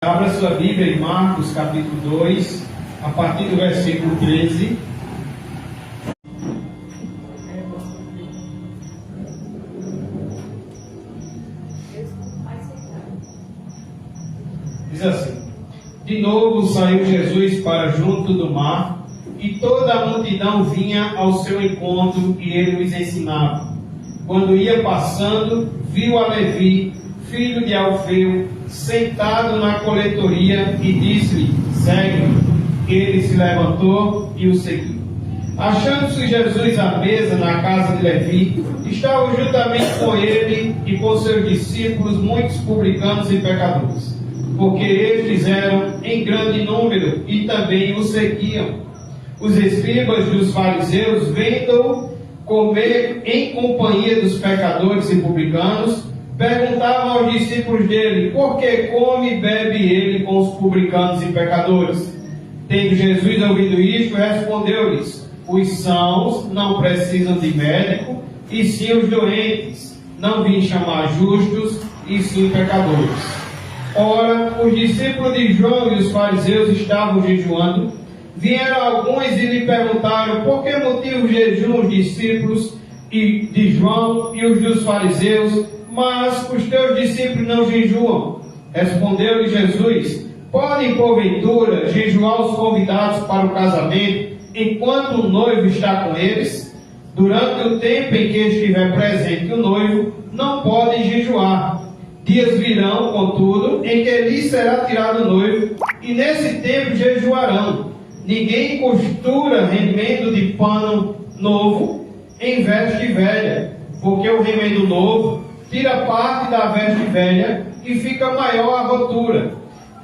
Abra sua Bíblia em Marcos capítulo 2, a partir do versículo 13. Diz assim: De novo saiu Jesus para junto do mar, e toda a multidão vinha ao seu encontro, e ele os ensinava. Quando ia passando, viu a Levi, filho de Alfeu, sentado na coletoria, e disse-lhe: Segue-me. Ele se levantou e o seguiu. Achando-se Jesus à mesa na casa de Levi, estavam juntamente com ele e com seus discípulos muitos publicanos e pecadores, porque estes eram em grande número e também o seguiam. Os escribas e os fariseus, vendo-o comer em companhia dos pecadores e publicanos, perguntavam aos discípulos dele: por que come e bebe ele com os publicanos e pecadores? Tendo Jesus ouvido isto, respondeu-lhes: os sãos não precisam de médico, e sim os doentes. Não vim chamar justos, e sim pecadores. Ora, os discípulos de João e os fariseus estavam jejuando. Vieram alguns e lhe perguntaram: por que motivo jejuam os discípulos de João e os dos fariseus, mas os teus discípulos não jejuam? Respondeu-lhe Jesus: podem porventura jejuar os convidados para o casamento, enquanto o noivo está com eles? Durante o tempo em que estiver presente o noivo, não podem jejuar. Dias virão, contudo, em que lhes será tirado o noivo, e nesse tempo jejuarão. Ninguém costura remendo de pano novo em veste velha, porque o remendo novo tira parte da veste velha e fica maior a rotura.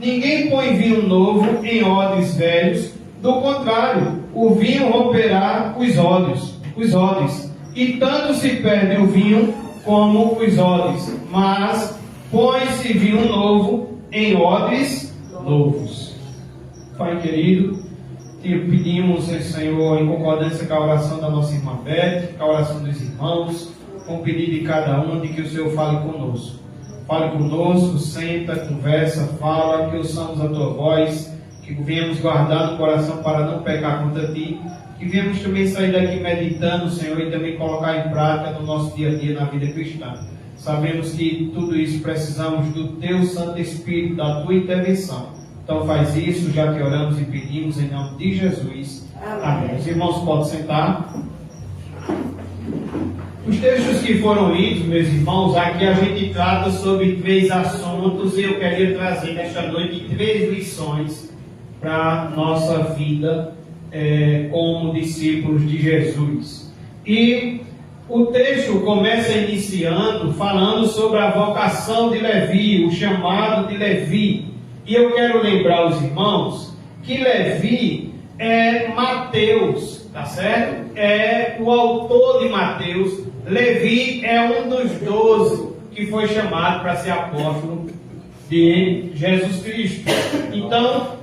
Ninguém põe vinho novo em odres velhos, do contrário, o vinho romperá os odres, e tanto se perde o vinho como os odres. Mas põe-se vinho novo em odres novos. Pai querido, te pedimos, Senhor, em concordância com a oração da nossa irmã Beth, com a oração dos irmãos, com o pedido de cada um, de que o Senhor fale conosco. Fale conosco, senta, conversa, fala, que ouçamos a tua voz, que venhamos guardar no coração para não pecar contra ti, que venhamos também sair daqui meditando, Senhor, e também colocar em prática no nosso dia a dia na vida cristã. Sabemos que tudo isso precisamos do teu Santo Espírito, da tua intervenção. Então faz isso, já que oramos e pedimos em nome de Jesus. Amém. Os irmãos podem sentar. Os textos que foram lidos, meus irmãos, aqui a gente trata sobre 3 assuntos, e eu queria trazer nesta noite 3 lições para a nossa vida como discípulos de Jesus. E o texto começa iniciando falando sobre a vocação de Levi, o chamado de Levi. E eu quero lembrar os irmãos que Levi é Mateus, tá certo? É o autor de Mateus. Levi é um dos 12 que foi chamado para ser apóstolo de Jesus Cristo. Então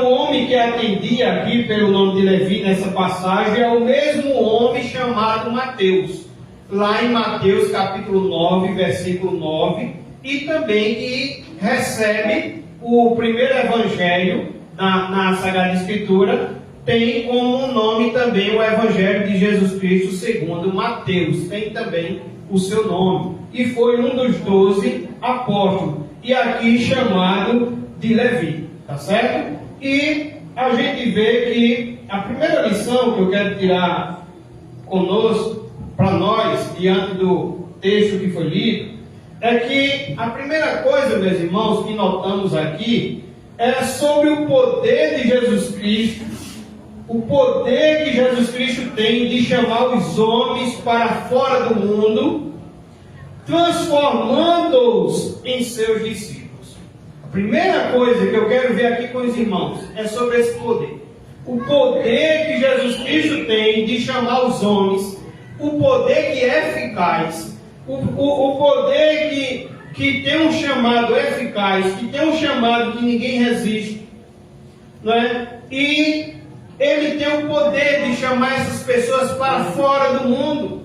o homem que atendia aqui pelo nome de Levi nessa passagem é o mesmo homem chamado Mateus, lá em Mateus capítulo 9, versículo 9, e também que recebe o primeiro evangelho na Sagrada Escritura, tem como nome também o Evangelho de Jesus Cristo segundo Mateus, tem também o seu nome, e foi um dos 12 apóstolos, e aqui chamado de Levi, tá certo? E a gente vê que a primeira lição que eu quero tirar conosco, para nós, diante do texto que foi lido, é que a primeira coisa, meus irmãos, que notamos aqui, é sobre o poder de Jesus Cristo, o poder que Jesus Cristo tem de chamar os homens para fora do mundo, transformando-os em seus discípulos. A primeira coisa que eu quero ver aqui com os irmãos é sobre esse poder. O poder que Jesus Cristo tem de chamar os homens, o poder que é eficaz, o poder que tem um chamado eficaz, que tem um chamado que ninguém resiste, não é? E ele tem o poder de chamar essas pessoas para fora do mundo.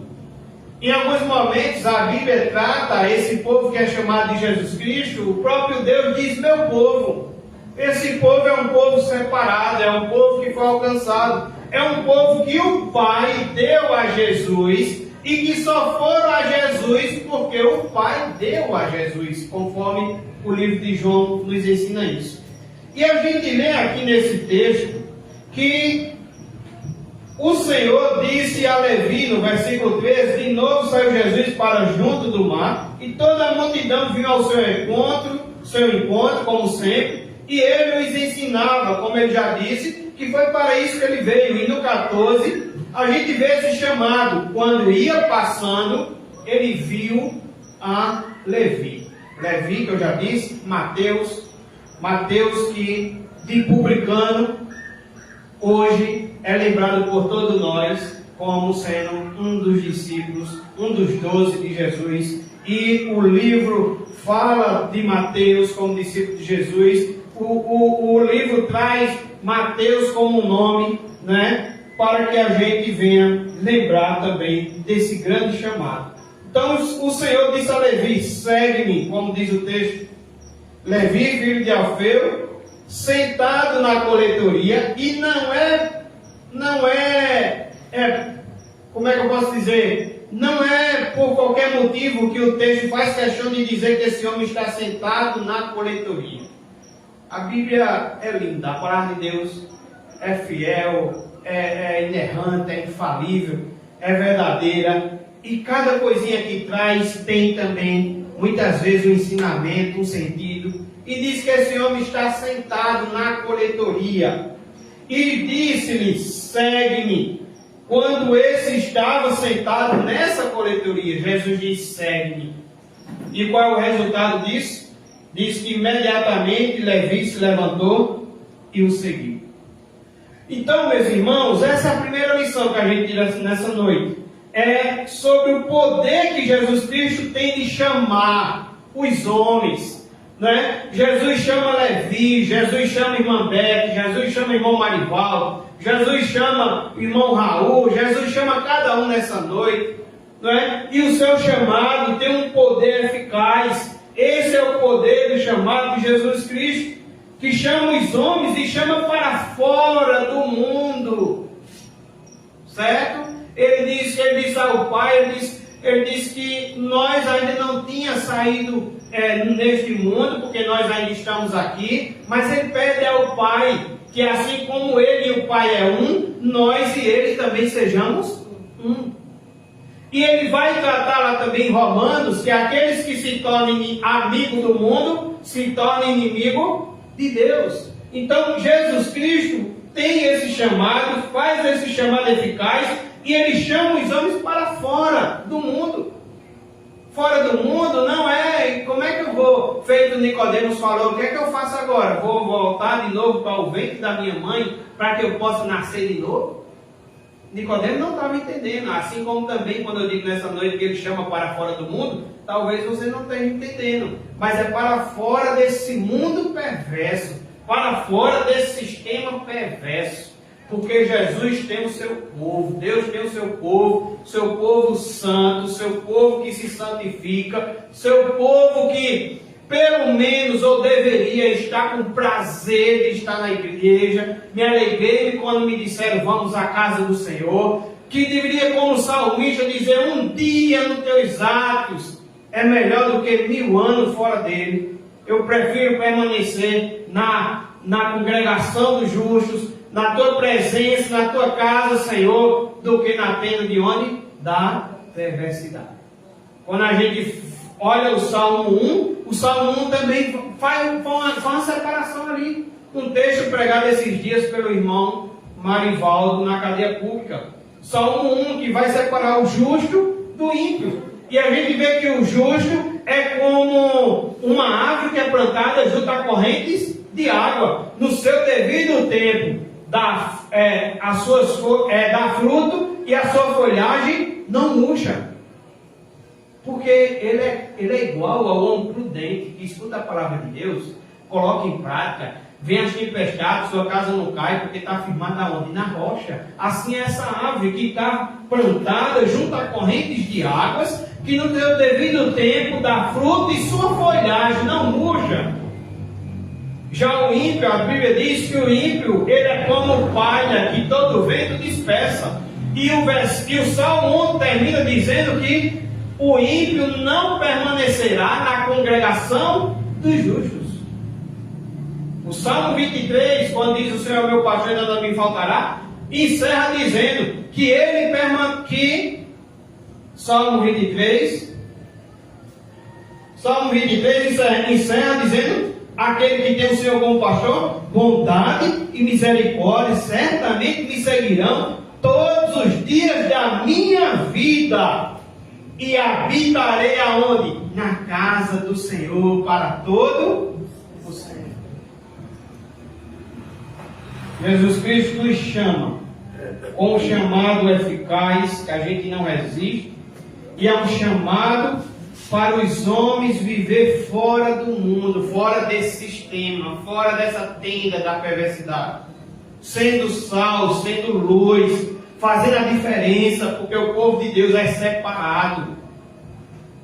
Em alguns momentos a Bíblia trata esse povo que é chamado de Jesus Cristo, o próprio Deus diz: meu povo. Esse povo é um povo separado, é um povo que foi alcançado, é um povo que o Pai deu a Jesus e que só foram a Jesus porque o Pai deu a Jesus, conforme o livro de João nos ensina isso. E a gente lê aqui nesse texto que o Senhor disse a Levi, no versículo 13, de novo saiu Jesus para junto do mar, e toda a multidão vinha ao seu encontro, como sempre, e ele os ensinava, como ele já disse, que foi para isso que ele veio. E no 14, a gente vê esse chamado. Quando ia passando, ele viu a Levi. Levi, que eu já disse, Mateus que de publicano, hoje é lembrado por todos nós como sendo um dos discípulos, um dos 12 de Jesus. E o livro fala de Mateus como discípulo de Jesus. O livro traz Mateus como nome, né, para que a gente venha lembrar também desse grande chamado. Então o Senhor disse a Levi: segue-me, como diz o texto. Levi, filho de Alfeu, sentado na coletoria, e não é, como é que eu posso dizer? Não é por qualquer motivo que o texto faz questão de dizer que esse homem está sentado na coletoria. A Bíblia é linda, a palavra de Deus é fiel, é inerrante, é infalível, é verdadeira, e cada coisinha que traz tem também, muitas vezes, um ensinamento, um sentido. E diz que esse homem está sentado na coletoria, e disse-lhe: segue-me. Quando esse estava sentado nessa coletoria, Jesus disse: segue-me. E qual é o resultado disso? Diz que imediatamente Levi se levantou e o seguiu. Então, meus irmãos, essa é a primeira lição que a gente tira nessa noite. É sobre o poder que Jesus Cristo tem de chamar os homens, né? Jesus chama Levi, Jesus chama irmã Beth, Jesus chama irmão Marivaldo, Jesus chama irmão Raul, Jesus chama cada um nessa noite, né? E o seu chamado tem um poder eficaz. Esse é o poder do chamado de Jesus Cristo, que chama os homens e chama para fora do mundo, certo? Ele disse ao Pai, ele disse que nós ainda não tínhamos saído neste mundo, porque nós ainda estamos aqui, mas ele pede ao Pai que assim como ele e o Pai é um, nós e ele também sejamos um. E ele vai tratar lá também em Romanos que aqueles que se tornem amigo do mundo se tornem inimigo de Deus. Então Jesus Cristo tem esse chamado, faz esse chamado eficaz, e ele chama os homens para fora do mundo. Fora do mundo não é, como é que eu vou, feito Nicodemos falou, o que é que eu faço agora? Vou voltar de novo para o ventre da minha mãe para que eu possa nascer de novo? Nicodemos não estava entendendo, assim como também quando eu digo nessa noite que ele chama para fora do mundo, talvez você não esteja entendendo, mas é para fora desse mundo perverso, para fora desse sistema perverso, porque Jesus tem o seu povo, Deus tem o seu povo santo, seu povo que se santifica, seu povo que pelo menos, ou deveria estar com prazer de estar na igreja. Me alegrei quando me disseram: vamos à casa do Senhor. Que deveria, como salmista, dizer: um dia nos teus atos é melhor do que 1000 anos fora dele. Eu prefiro permanecer na congregação dos justos, na tua presença, na tua casa, Senhor, do que na tenda de onde? Da perversidade. Quando a gente olha o Salmo 1, o Salmo 1 também faz uma separação ali. Um texto pregado esses dias pelo irmão Marivaldo na cadeia pública. Salmo 1 que vai separar o justo do ímpio. E a gente vê que o justo é como uma árvore que é plantada junto a correntes de água. No seu devido tempo, dá fruto e a sua folhagem não murcha. Porque ele é igual ao homem prudente que escuta a palavra de Deus, coloca em prática vem as tempestades, sua casa não cai, porque está firmada onde? Na rocha. Assim é essa árvore que está plantada junto a correntes de águas, que no seu devido tempo dá fruto e sua folhagem não murcha. Já o ímpio, a Bíblia diz que o ímpio, ele é como palha que todo vento dispersa. E o Salmo 1 termina dizendo que o ímpio não permanecerá na congregação dos justos. O Salmo 23, quando diz o Senhor é meu pastor e nada me faltará, encerra dizendo que ele permanece. Salmo 23 encerra dizendo: aquele que tem o Senhor como pastor, bondade e misericórdia certamente me seguirão todos os dias da minha vida, e habitarei aonde? Na casa do Senhor para todo o sempre. Jesus Cristo nos chama com um chamado eficaz que a gente não resiste, e é um chamado para os homens viver fora do mundo, fora desse sistema, fora dessa tenda da perversidade, sendo sal, sendo luz, fazendo a diferença, porque o povo de Deus é separado.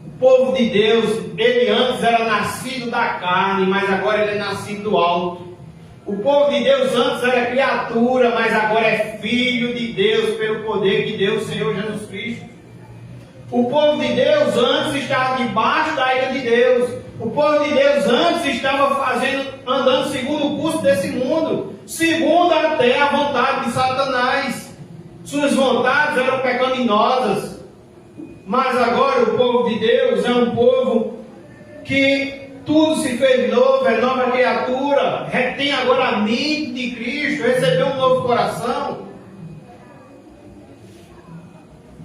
O povo de Deus, ele antes era nascido da carne, mas agora ele é nascido do alto. O povo de Deus antes era criatura, mas agora é filho de Deus, pelo poder que deu o Senhor Jesus Cristo. O povo de Deus antes estava debaixo da ira de Deus. O povo de Deus antes estava andando segundo o curso desse mundo, segundo até a vontade de Satanás. Suas vontades eram pecaminosas. Mas agora o povo de Deus é um povo que tudo se fez novo, é nova criatura, tem agora a mente de Cristo, recebeu um novo coração.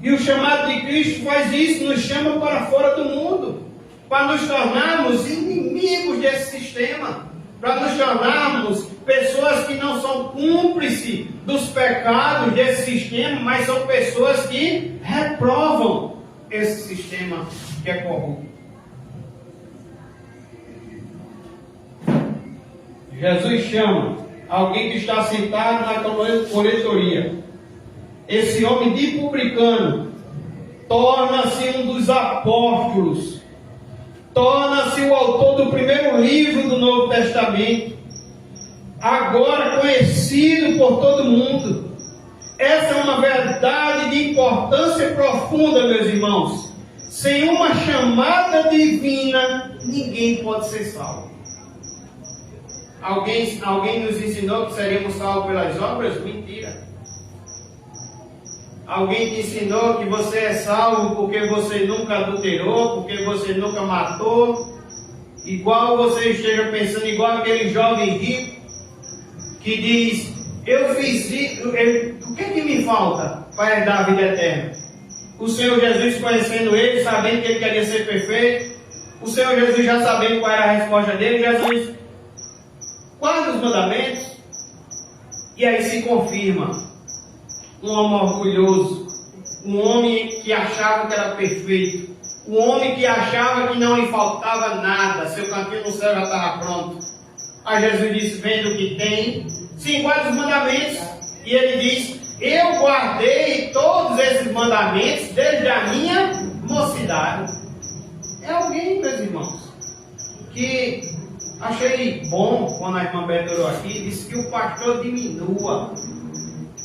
E o chamado de Cristo faz isso, nos chama para fora do mundo, para nos tornarmos inimigos desse sistema, para nos tornarmos pessoas que não são cúmplices dos pecados desse sistema, mas são pessoas que reprovam esse sistema que é corrupto. Jesus chama alguém que está sentado na coletoria. Esse homem de publicano torna-se um dos apóstolos, torna-se o autor do primeiro livro do Novo Testamento, agora conhecido por todo mundo. Essa é uma verdade de importância profunda, meus irmãos. Sem uma chamada divina, ninguém pode ser salvo. Alguém nos ensinou que seríamos salvos pelas obras? Mentira. Alguém te ensinou que você é salvo porque você nunca adulterou, porque você nunca matou, igual você esteja pensando, igual aquele jovem rico que diz: eu fiz isso, o que é que me falta para herdar a vida eterna? O Senhor Jesus, conhecendo ele, sabendo que ele queria ser perfeito, o Senhor Jesus já sabendo qual era a resposta dele, Jesus: quais os mandamentos? E aí se confirma. Um homem orgulhoso, um homem que achava que era perfeito, um homem que achava que não lhe faltava nada, seu cantinho no céu já estava pronto. Aí Jesus disse: vendo o que tem, sim, quais os mandamentos? E ele diz: eu guardei todos esses mandamentos desde a minha mocidade. É alguém, meus irmãos, que achei bom quando a irmã Beta orou aqui, disse que o pastor diminua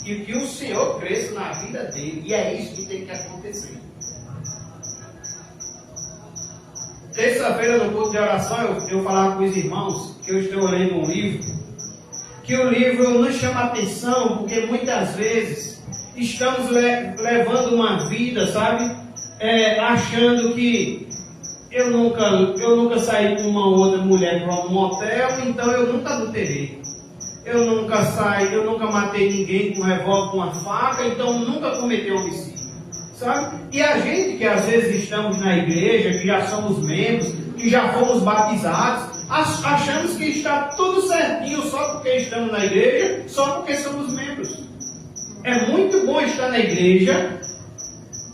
e que o Senhor cresça na vida dele. E é isso que tem que acontecer. Terça-feira, no culto de oração, eu falava com os irmãos que eu estou lendo um livro, que o livro nos chama a atenção, porque muitas vezes estamos levando uma vida, sabe, achando que eu nunca saí com uma outra mulher para um motel, então eu nunca adulterei. Eu nunca matei ninguém com um revólver, com uma faca, então nunca cometi homicídio, sabe? E a gente que às vezes estamos na igreja, que já somos membros, que já fomos batizados, achamos que está tudo certinho só porque estamos na igreja, só porque somos membros. É muito bom estar na igreja.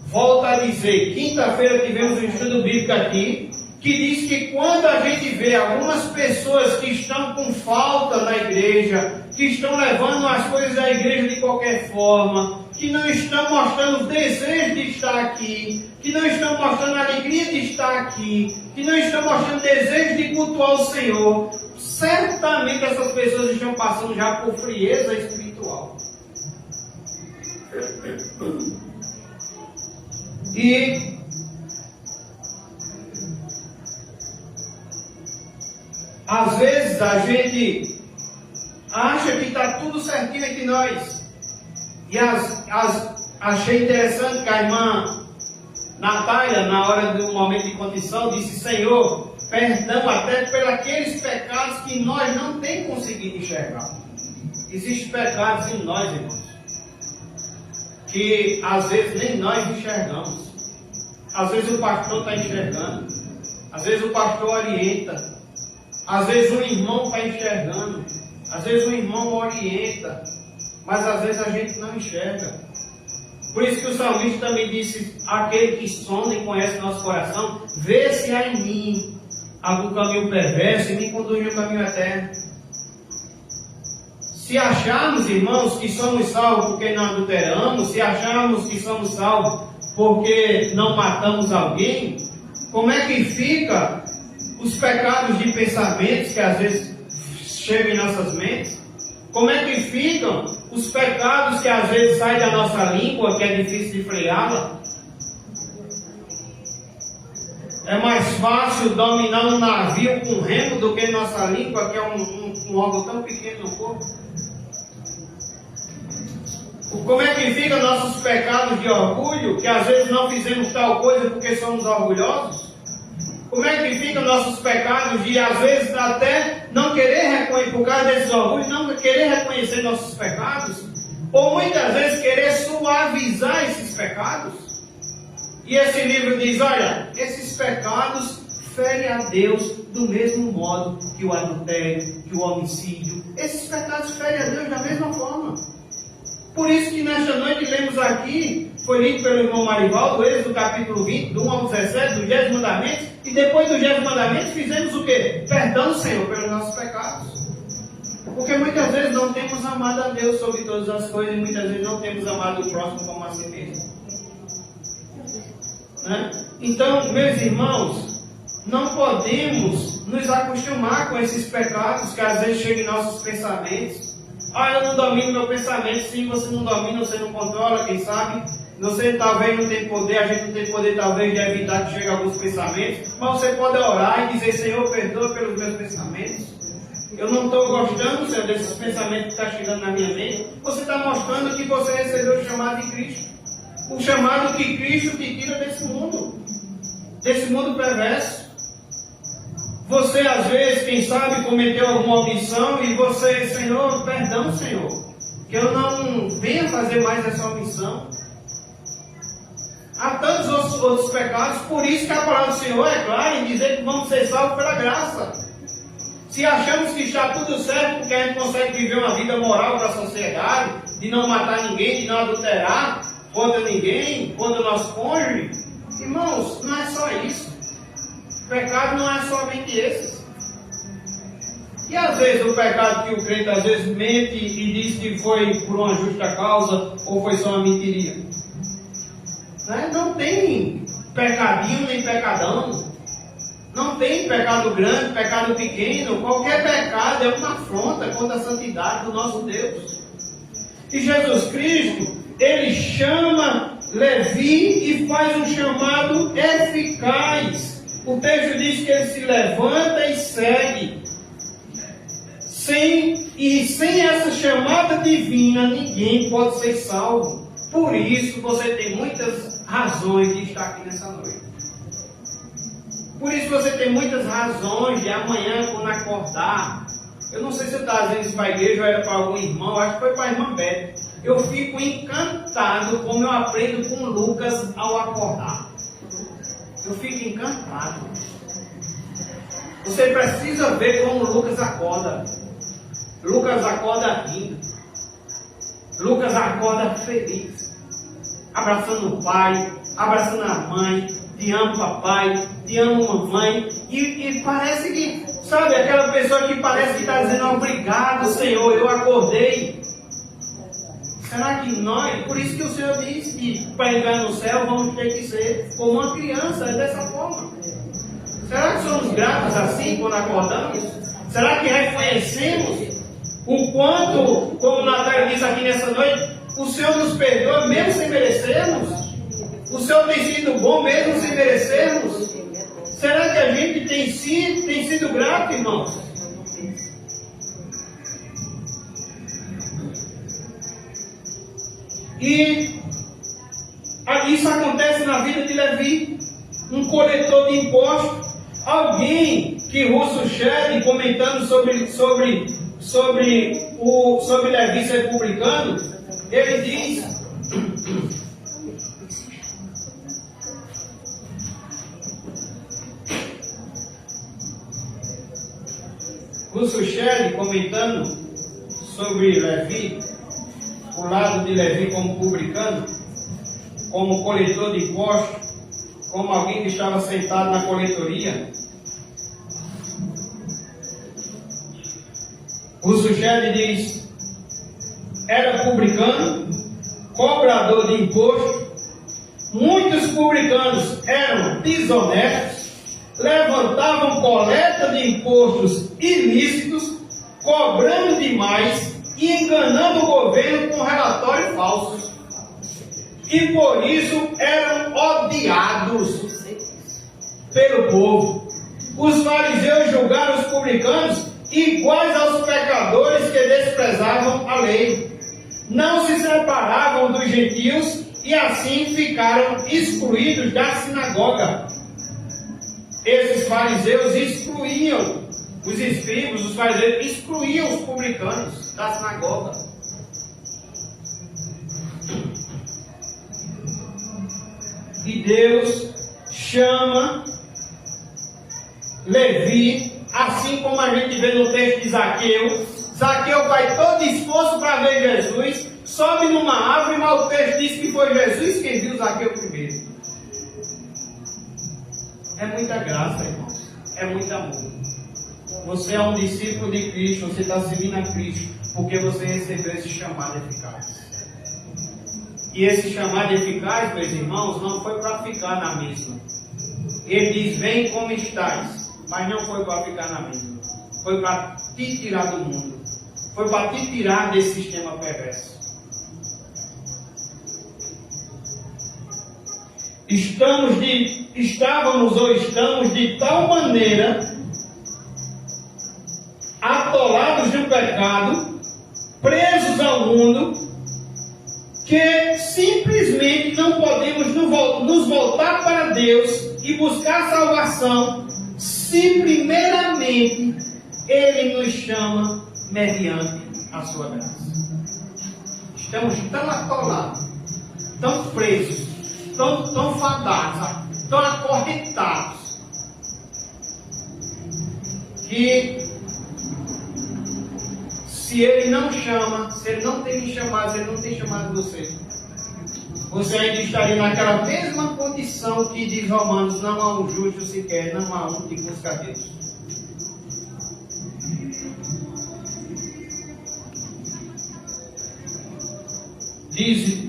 Volto a dizer, quinta-feira tivemos um estudo bíblico aqui, que diz que quando a gente vê algumas pessoas que estão com falta na igreja, que estão levando as coisas da igreja de qualquer forma, que não estão mostrando o desejo de estar aqui, que não estão mostrando a alegria de estar aqui, que não estão mostrando o desejo de cultuar o Senhor, certamente essas pessoas estão passando já por frieza espiritual. E às vezes a gente acha que está tudo certinho entre nós. E achei interessante que a irmã Natália, na hora do momento de condição, disse: Senhor, perdão até por aqueles pecados que nós não temos conseguido enxergar. Existem pecados em nós, irmãos, que às vezes nem nós enxergamos. Às vezes o pastor está enxergando, às vezes o pastor orienta, às vezes o irmão está enxergando, às vezes o irmão orienta, mas às vezes a gente não enxerga. Por isso que o salmista também disse: aquele que sonda e conhece nosso coração, vê se há em mim algum caminho perverso e me conduz no caminho eterno. Se acharmos, irmãos, que somos salvos porque não adulteramos, se acharmos que somos salvos porque não matamos alguém, como é que fica os pecados de pensamentos que às vezes chegam em nossas mentes? Como é que ficam os pecados que às vezes saem da nossa língua, que é difícil de freá-la? É mais fácil dominar um navio com remo do que nossa língua, que é um órgão tão pequeno no corpo. Como é que ficam nossos pecados de orgulho, que às vezes não fizemos tal coisa porque somos orgulhosos? Como é que ficam nossos pecados de, às vezes, até não querer reconhecer, por causa desses orgulhos, não querer reconhecer nossos pecados, ou muitas vezes querer suavizar esses pecados? E esse livro diz: olha, esses pecados ferem a Deus do mesmo modo que o adultério, que o homicídio. Esses pecados ferem a Deus da mesma forma. Por isso que nesta noite lemos aqui, foi lido pelo irmão Marivaldo, Êxodo capítulo 20, do 1 ao 17, dos 10 mandamentos, e depois dos 10 mandamentos fizemos o quê? Perdão, Senhor, pelos nossos pecados. Porque muitas vezes não temos amado a Deus sobre todas as coisas, e muitas vezes não temos amado o próximo como a si mesmo. Né? Então, meus irmãos, não podemos nos acostumar com esses pecados que às vezes chegam em nossos pensamentos. Ah, eu não domino meu pensamento. Sim, você não domina, você não controla, quem sabe? Você talvez não tem poder, a gente não tem poder talvez de evitar que chegue alguns pensamentos, mas você pode orar e dizer: Senhor, perdoa pelos meus pensamentos. Eu não estou gostando, Senhor, desses pensamentos que estão chegando na minha mente. Você está mostrando que você recebeu o chamado de Cristo. O chamado que Cristo te tira desse mundo perverso. Você às vezes, quem sabe, cometeu alguma omissão e você: Senhor, perdão, Senhor, que eu não venha fazer mais essa omissão. Há tantos outros pecados, por isso que a palavra do Senhor é clara em dizer que vamos ser salvos pela graça. Se achamos que está tudo certo porque a gente consegue viver uma vida moral para a sociedade, de não matar ninguém, de não adulterar contra ninguém, contra o nosso cônjuge, irmãos, não é só isso. O pecado não é somente esse. E às vezes o pecado que o crente às vezes mente e diz que foi por uma justa causa ou foi só uma mentiria. Né? Não tem pecadinho nem pecadão. Não tem pecado grande, pecado pequeno. Qualquer pecado é uma afronta contra a santidade do nosso Deus. E Jesus Cristo, Ele chama Levi e faz um chamado eficaz. O texto diz que ele se levanta e segue. Sem essa chamada divina, ninguém pode ser salvo. Por isso você tem muitas razões de estar aqui nessa noite. Por isso você tem muitas razões de amanhã, quando acordar. Eu não sei se você está dizendo isso para a igreja ou era para algum irmão, acho que foi para a irmã Beth. Eu fico encantado como eu aprendo com Lucas ao acordar. Eu fico encantado. Você precisa ver como Lucas acorda. Lucas acorda rindo. Lucas acorda feliz. Abraçando o pai, abraçando a mãe, te amo papai, te amo mamãe, e parece que, sabe, aquela pessoa que parece que está dizendo obrigado Senhor, eu acordei. Será que nós, por isso que o Senhor diz que para entrar no céu vamos ter que ser como uma criança, é dessa forma. Será que somos gratos assim quando acordamos? Será que reconhecemos o quanto, como Natália disse aqui nessa noite, o Senhor nos perdoa mesmo sem merecermos? O Senhor tem sido bom mesmo sem merecermos? Será que a gente tem sido grato, irmãos? E isso acontece na vida de Levi, um coletor de impostos. Alguém que Russell Shedd, comentando sobre Levi ser publicano, ele diz: Russell Shedd, comentando sobre Levi, o lado de Levi como publicano, como coletor de impostos, como alguém que estava sentado na coletoria. Russell Shedd diz: era publicano, cobrador de imposto. Muitos publicanos eram desonestos, levantavam coleta de impostos ilícitos, cobrando demais e enganando o governo com relatórios falsos. E por isso eram odiados pelo povo. Os fariseus julgaram os publicanos iguais aos pecadores que desprezavam a lei. Não se separavam dos gentios e assim ficaram excluídos da sinagoga. Esses fariseus excluíam os escribas, os fariseus excluíam os publicanos da sinagoga. E Deus chama Levi, assim como a gente vê no texto de Zaqueu. Zaqueu faz todo esforço para ver Jesus, sobe numa árvore, mas o texto diz que foi Jesus quem viu Zaqueu primeiro. É muita graça, irmãos. É muito amor. Você é um discípulo de Cristo, você está seguindo a Cristo, porque você recebeu esse chamado eficaz. E esse chamado eficaz, meus irmãos, não foi para ficar na mesma. Ele diz: vem como estás, mas não foi para ficar na mesma. Foi para te tirar do mundo. Foi para te tirar desse sistema perverso. Estávamos ou estamos de tal maneira atolados no pecado, presos ao mundo, que simplesmente não podemos nos voltar para Deus e buscar salvação se primeiramente Ele nos chama mediante a sua graça. Estamos tão atolados, tão presos, tão fadados, tão acorrentados, que se Ele não chama, se Ele não tem me chamado, se Ele não tem chamado você, você ainda estaria naquela mesma condição que diz Romanos: não há um justo sequer, não há um que busca a Deus.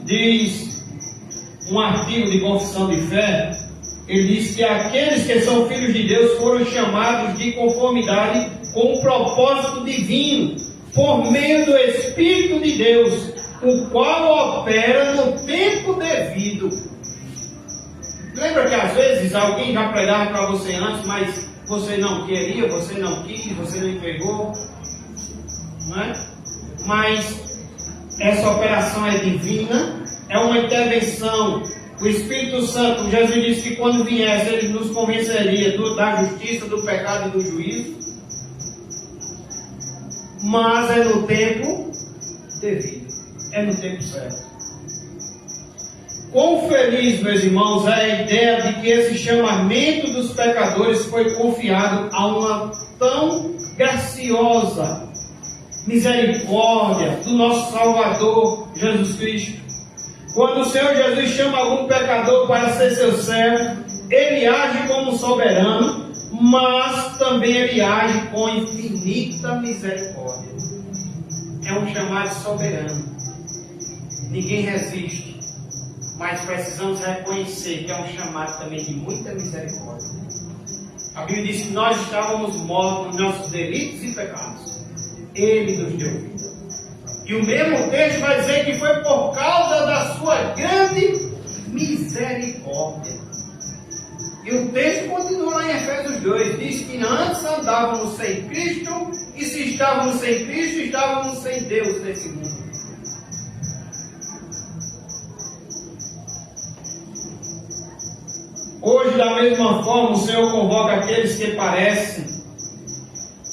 Diz um artigo de confissão de fé, ele diz que aqueles que são filhos de Deus foram chamados de conformidade com o propósito divino, por meio do Espírito de Deus, o qual opera no tempo devido. Lembra que às vezes alguém já pregava para você antes, mas você não queria, você não quis, você não entregou, não é? Mas essa operação é divina, é uma intervenção. O Espírito Santo, Jesus disse que quando viesse, Ele nos convenceria da justiça, do pecado e do juízo. Mas é no tempo devido, é no tempo certo. Quão feliz, meus irmãos, é a ideia de que esse chamamento dos pecadores foi confiado a uma tão graciosa misericórdia do nosso Salvador Jesus Cristo. Quando o Senhor Jesus chama algum pecador para ser seu servo, Ele age como soberano, mas também ele age com infinita misericórdia. É um chamado soberano. Ninguém resiste, mas precisamos reconhecer que é um chamado também de muita misericórdia. A Bíblia diz que nós estávamos mortos nos nossos delitos e pecados. Ele nos deu vida. E o mesmo texto vai dizer que foi por causa da sua grande misericórdia. E o texto continua lá em Efésios 2, diz que antes andávamos sem Cristo, e se estávamos sem Cristo, estávamos sem Deus nesse mundo. Hoje, da mesma forma, o Senhor convoca aqueles que parecem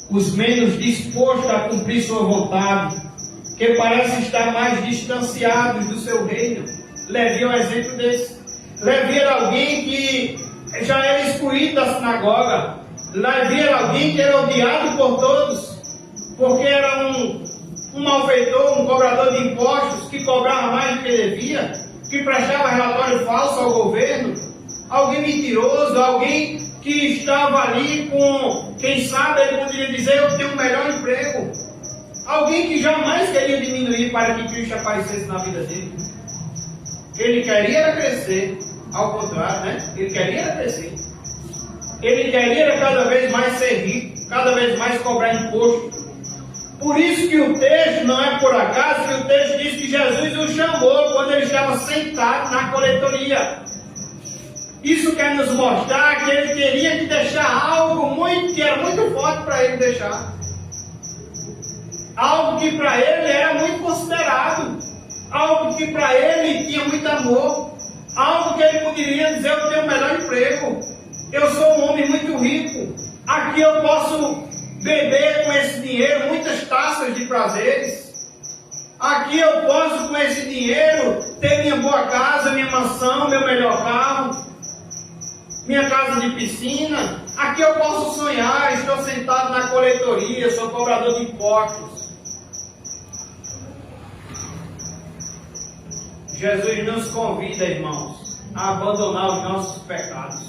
os menos dispostos a cumprir sua vontade, que parecem estar mais distanciados do seu reino. Levi é um exemplo desse. Levi era alguém que já era excluído da sinagoga. Levi era alguém que era odiado por todos, porque era um malfeitor, um cobrador de impostos, que cobrava mais do que devia, que prestava relatório falso ao governo, alguém mentiroso, alguém que estava ali com, quem sabe ele poderia dizer, eu tenho um melhor emprego, alguém que jamais queria diminuir para que Cristo aparecesse na vida dele. Ele queria era crescer, ao contrário, né? Ele queria era crescer. Ele queria era cada vez mais ser rico, cada vez mais cobrar imposto. Por isso que o texto, não é por acaso, que o texto diz que Jesus o chamou quando ele estava sentado na coletoria. Isso quer nos mostrar que ele teria que deixar algo que era muito forte para ele deixar. Algo que para ele era muito considerado. Algo que para ele tinha muito amor. Algo que ele poderia dizer, eu tenho o melhor emprego. Eu sou um homem muito rico. Aqui eu posso beber com esse dinheiro muitas taças de prazeres. Aqui eu posso com esse dinheiro ter minha boa casa, minha mansão, meu melhor carro, minha casa de piscina. Aqui eu posso sonhar, estou sentado na coletoria, sou cobrador de impostos. Jesus nos convida, irmãos, a abandonar os nossos pecados.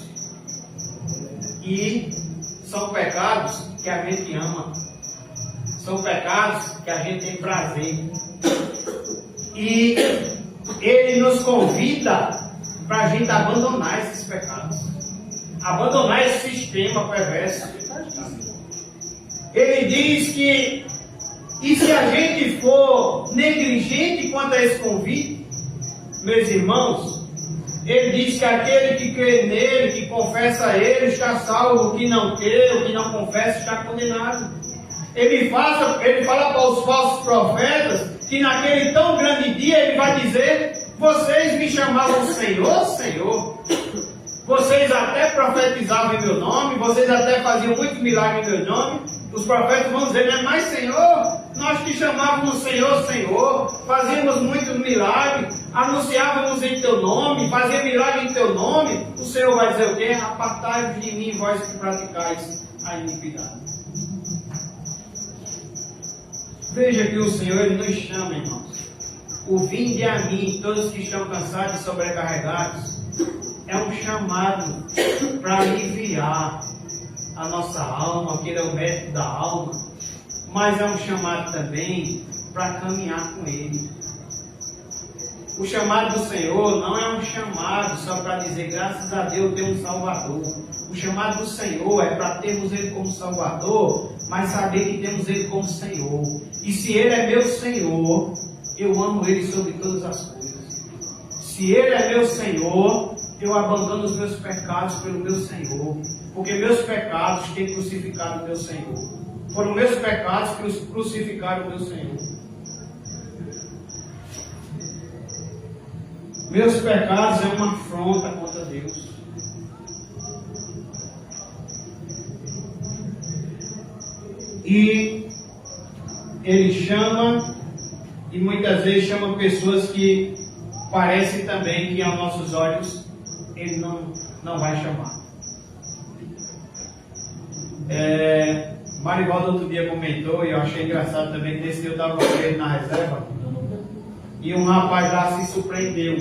E são pecados que a gente ama. São pecados que a gente tem prazer. E Ele nos convida para a gente abandonar esses pecados. Abandonar esse sistema perverso. Ele diz que, e se a gente for negligente quanto a esse convite, meus irmãos, ele diz que aquele que crê nele, que confessa a ele, está salvo. O que não crê, o que não confessa, está condenado. Ele fala para os falsos profetas que naquele tão grande dia ele vai dizer: vocês me chamavam Senhor, Senhor. Vocês até profetizavam em meu nome, vocês até faziam muitos milagres em meu nome. Os profetas vão dizer, né? Mas Senhor, nós te chamávamos Senhor, Senhor, fazíamos muitos milagres, anunciávamos em teu nome, fazíamos milagres em teu nome. O Senhor vai dizer o quê? Apartai-vos de mim, vós que praticais a iniquidade. Veja que o Senhor ele nos chama, irmãos. O vinde a mim, todos que estão cansados e sobrecarregados. É um chamado para aliviar a nossa alma, que ele é o médico da alma, mas é um chamado também para caminhar com Ele. O chamado do Senhor não é um chamado só para dizer graças a Deus tem um Salvador. O chamado do Senhor é para termos Ele como Salvador, mas saber que temos Ele como Senhor. E se Ele é meu Senhor, eu amo Ele sobre todas as coisas. Se Ele é meu Senhor, eu abandono os meus pecados pelo meu Senhor, porque meus pecados têm crucificado o meu Senhor. Foram meus pecados que crucificaram o meu Senhor. Meus pecados é uma afronta contra Deus. E Ele chama, e muitas vezes chama pessoas que parecem também que aos nossos olhos Ele não vai chamar. Marivaldo outro dia comentou, e eu achei engraçado também, que esse dia eu estava com ele na reserva, e um rapaz lá se surpreendeu.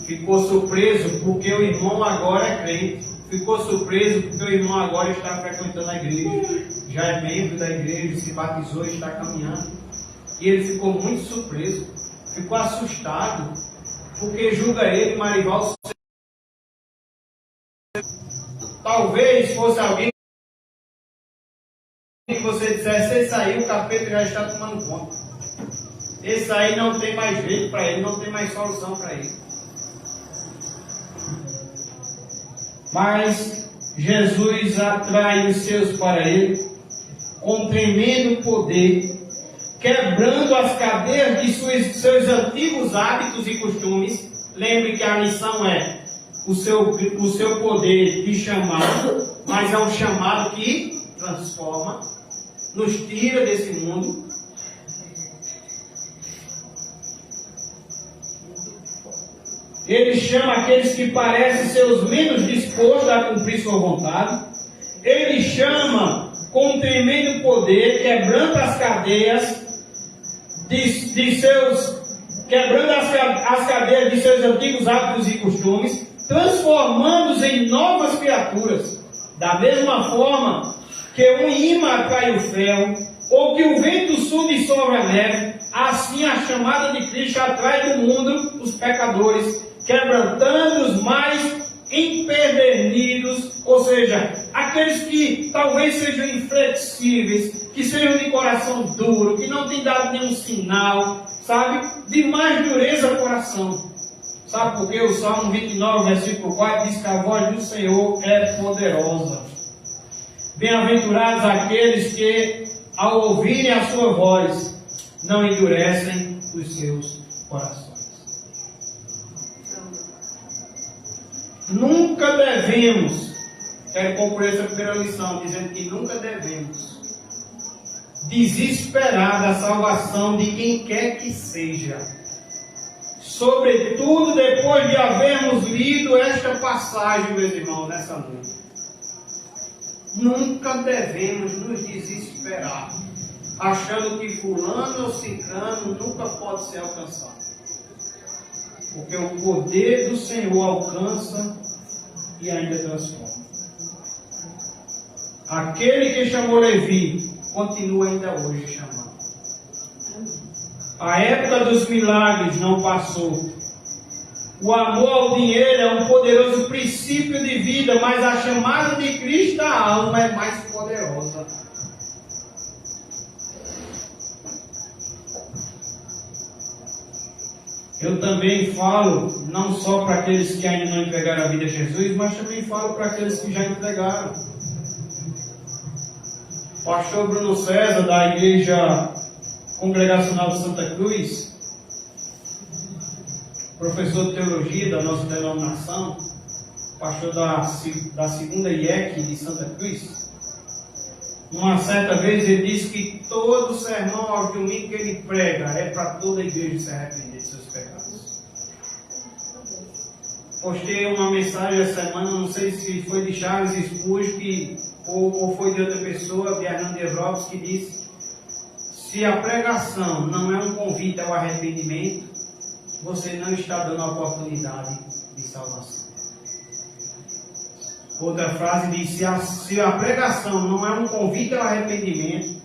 Ficou surpreso porque o irmão agora é crente. Ficou surpreso porque o irmão agora está frequentando a igreja. Já é membro da igreja, se batizou e está caminhando. E ele ficou muito surpreso. Ficou assustado porque julga ele, Marival. Talvez fosse alguém que você dissesse: esse aí o capeta já está tomando conta. Esse aí não tem mais jeito para ele, não tem mais solução para ele. Mas Jesus atrai os seus para ele com tremendo poder, quebrando as cadeias de seus antigos hábitos e costumes. Lembre que a missão é o seu poder de chamado, mas é um chamado que transforma, nos tira desse mundo. Ele chama aqueles que parecem ser os menos dispostos a cumprir sua vontade. Ele chama com um tremendo poder, quebrando as cadeias quebrando as cadeias de seus antigos hábitos e costumes, transformando-os em novas criaturas. Da mesma forma que um imã atrai o fel, ou que o vento sul dissolve a neve, assim a chamada de Cristo atrai do mundo os pecadores, quebrantando os mais empedernidos, ou seja, aqueles que talvez sejam inflexíveis, que sejam de coração duro, que não têm dado nenhum sinal, sabe, de mais dureza do coração. Sabe por quê? O Salmo 29, versículo 4 diz que a voz do Senhor é poderosa. Bem-aventurados aqueles que, ao ouvirem a sua voz, não endurecem os seus corações. Nunca devemos, quero concluir essa primeira lição, dizendo que nunca devemos desesperar da salvação de quem quer que seja. Sobretudo depois de havermos lido esta passagem, meus irmãos, nessa noite. Nunca devemos nos desesperar, achando que fulano ou ciclano nunca pode ser alcançado. Porque o poder do Senhor alcança e ainda transforma. Aquele que chamou Levi continua ainda hoje chamando. A época dos milagres não passou. O amor ao dinheiro é um poderoso princípio de vida, mas a chamada de Cristo à alma é mais poderosa. Eu também falo, não só para aqueles que ainda não entregaram a vida a Jesus, mas também falo para aqueles que já entregaram. O pastor Bruno César, da Igreja Congregacional de Santa Cruz, professor de teologia da nossa denominação, pastor da segunda IEC de Santa Cruz, uma certa vez ele disse que todo sermão ao domingo que ele prega é para toda a igreja se arrepender de seus pecados. Postei uma mensagem essa semana, não sei se foi de Charles Spurgeon ou foi de outra pessoa, de Hernandes Lopes, que disse: se a pregação não é um convite ao arrependimento, você não está dando a oportunidade de salvação. Outra frase diz: se a pregação não é um convite ao arrependimento,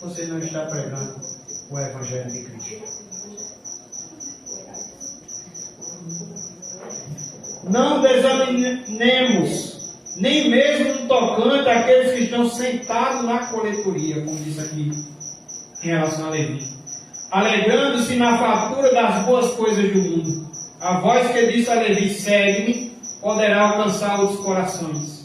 você não está pregando o Evangelho de Cristo. Não desanimemos, nem mesmo no tocante àqueles que estão sentados na coletoria, como diz aqui em relação a Levi, alegrando-se na fartura das boas coisas do mundo. A voz que disse a Levi: segue-me, poderá alcançar os corações.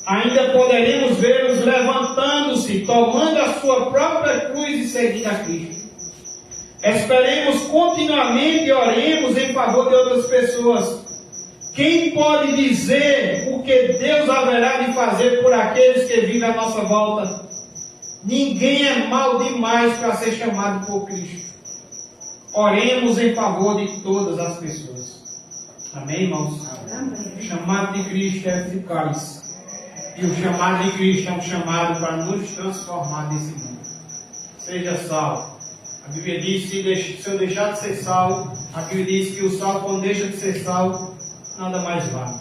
Ainda poderemos vê-los levantando-se, tomando a sua própria cruz e seguindo a Cristo. Esperemos continuamente e oremos em favor de outras pessoas. Quem pode dizer o que Deus haverá de fazer por aqueles que vivem à nossa volta? Ninguém é mau demais para ser chamado por Cristo. Oremos em favor de todas as pessoas. Amém, irmãos? Amém. O chamado de Cristo é eficaz. E o chamado de Cristo é um chamado para nos transformar desse mundo. Seja salvo. A Bíblia diz que se eu deixar de ser salvo, a Bíblia diz que o salvo, quando deixa de ser salvo, nada mais vale.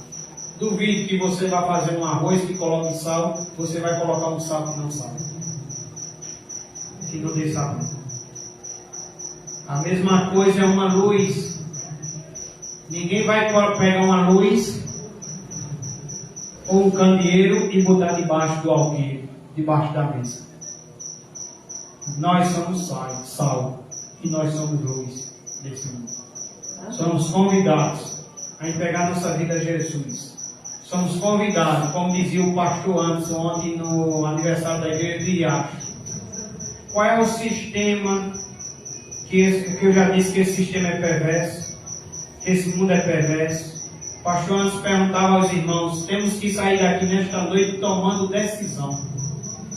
Duvido que você vai fazer um arroz que coloque sal, você vai colocar um sal que não sabe. Que não tem sabor. A mesma coisa é uma luz. Ninguém vai pegar uma luz ou um candeeiro e botar debaixo do alqueire, debaixo da mesa. Nós somos sal e nós somos luz desse mundo. Somos convidados a entregar nossa vida a Jesus. Somos convidados, como dizia o pastor Anderson ontem no aniversário da igreja de Iacho. Qual é o sistema que eu já disse que esse sistema é perverso? Que esse mundo é perverso? O pastor Anderson perguntava aos irmãos: temos que sair daqui nesta noite tomando decisão.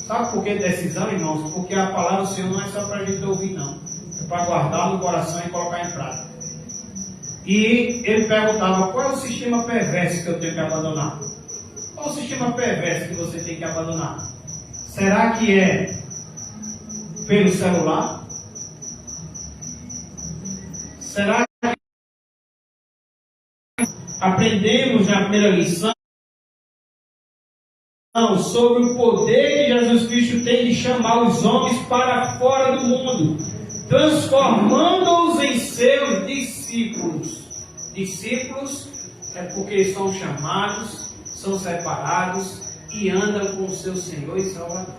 Sabe por que decisão, irmãos? Porque a palavra do Senhor não é só para a gente ouvir, não. É para guardar no coração e colocar em prática. E ele perguntava: qual é o sistema perverso que eu tenho que abandonar? Qual é o sistema perverso que você tem que abandonar? Será que é pelo celular? Será que aprendemos na primeira lição sobre o poder que Jesus Cristo tem de chamar os homens para fora do mundo, transformando-os em seus discípulos? Discípulos é porque são chamados, são separados e andam com o seu Senhor e Salvador.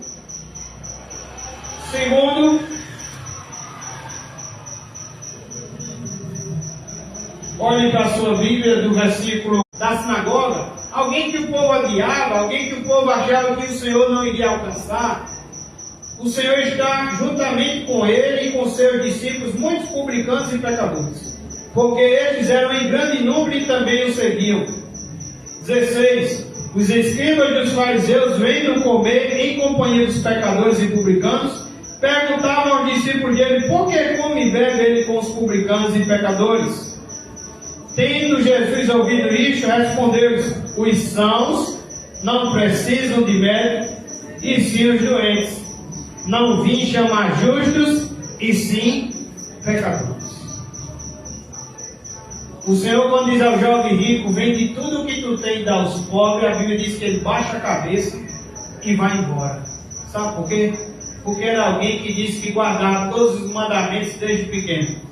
Segundo, olhe para a sua Bíblia do versículo da sinagoga. Alguém que o povo odiava, alguém que o povo achava que o Senhor não iria alcançar. O Senhor está juntamente com ele e com seus discípulos, muitos publicanos e pecadores, porque eles eram em grande número e também o seguiam. 16. Os escribas dos fariseus, vendo comer em companhia dos pecadores e publicanos, perguntavam aos discípulos dele: por que come e bebe ele com os publicanos e pecadores? Tendo Jesus ouvido isto, respondeu-lhes: os sãos não precisam de médico, e sim os doentes. Não vim chamar justos, e sim pecadores. O Senhor, quando diz ao jovem rico: vende tudo o que tu tem e dá aos pobres, a Bíblia diz que ele baixa a cabeça e vai embora. Sabe por quê? Porque era alguém que disse que guardava todos os mandamentos desde pequeno.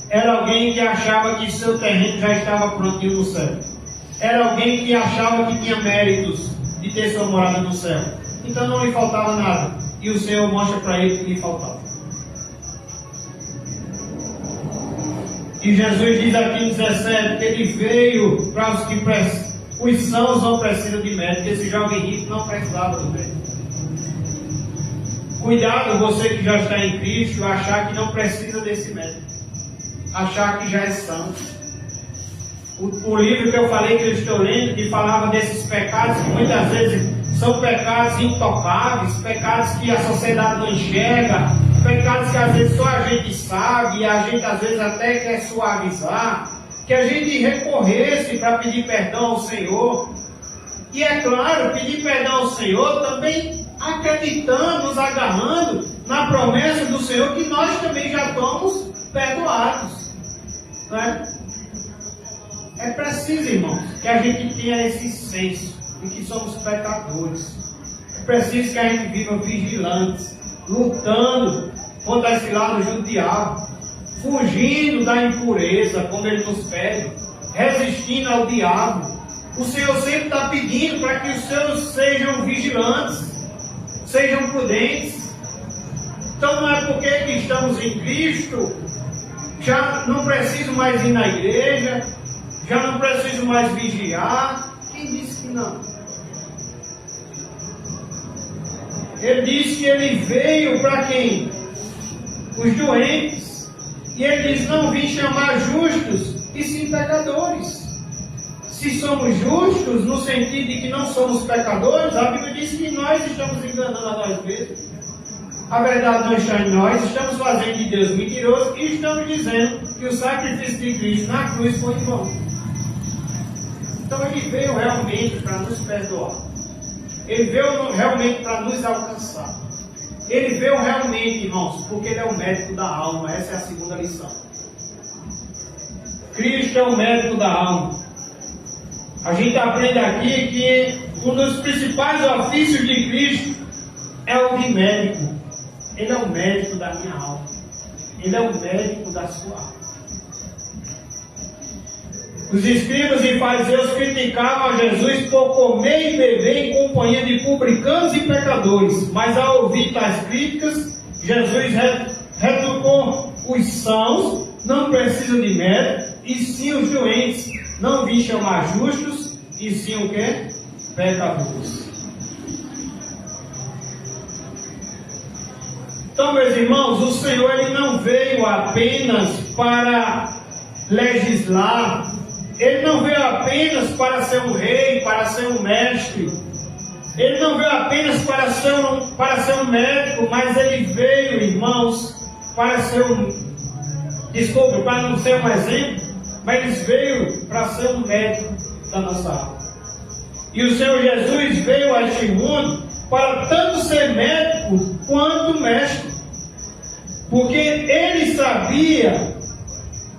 Era alguém que achava que seu terreno já estava prontinho no céu. Era alguém que achava que tinha méritos de ter sua morada no céu. Então não lhe faltava nada. E o Senhor mostra para ele que lhe faltava. E Jesus diz aqui em 17 que ele veio para os que precisam. Os sãos não precisam de médico. Esse jovem rico não precisava do médico. Cuidado, você que já está em Cristo, achar que não precisa desse médico. Achar que já é são. O livro que eu falei, que eu estou lendo, que falava desses pecados que muitas vezes são pecados intocáveis, pecados que a sociedade não enxerga, pecados que às vezes só a gente sabe e a gente às vezes até quer suavizar, que a gente recorresse para pedir perdão ao Senhor. E é claro, pedir perdão ao Senhor também acreditando, nos agarrando na promessa do Senhor que nós também já estamos perdoados. Não é? É preciso, irmãos, que a gente tenha esse senso de que somos pecadores. É preciso que a gente viva vigilantes, lutando contra esse lado do diabo, fugindo da impureza, como ele nos pede, resistindo ao diabo. O Senhor sempre está pedindo para que os seus sejam vigilantes, sejam prudentes. Então não é porque que estamos em Cristo, já não preciso mais ir na igreja, já não preciso mais vigiar. Quem disse que não? Ele disse que ele veio para quem? Os doentes. E ele diz: não vim chamar justos, e sim pecadores. Se somos justos, no sentido de que não somos pecadores, a Bíblia diz que nós estamos enganando a nós mesmos. A verdade não está em nós, estamos fazendo de Deus mentiroso e estamos dizendo que o sacrifício de Cristo na cruz foi em vão. Então ele veio realmente para nos perdoar. Ele veio realmente para nos alcançar. Ele veio realmente, irmãos, porque ele é o médico da alma. Essa é a segunda lição. Cristo é o médico da alma. A gente aprende aqui que um dos principais ofícios de Cristo é o de médico. Ele é o médico da minha alma. Ele é o médico da sua alma. Os escribas e fariseus criticavam a Jesus por comer e beber em companhia de publicanos e pecadores. Mas ao ouvir tais críticas, Jesus retrucou: os sãos não precisam de médico, e sim os doentes. Não vim chamar justos, e sim o quê? Pecadores. Então, meus irmãos, o Senhor ele não veio apenas para legislar. Ele não veio apenas para ser um rei, para ser um mestre. Ele não veio apenas para ser um médico, mas ele veio, irmãos, para ser para não ser um exemplo, mas ele veio para ser um médico da nossa alma. E o Senhor Jesus veio a este mundo para tanto ser médico quanto mestre. Porque ele sabia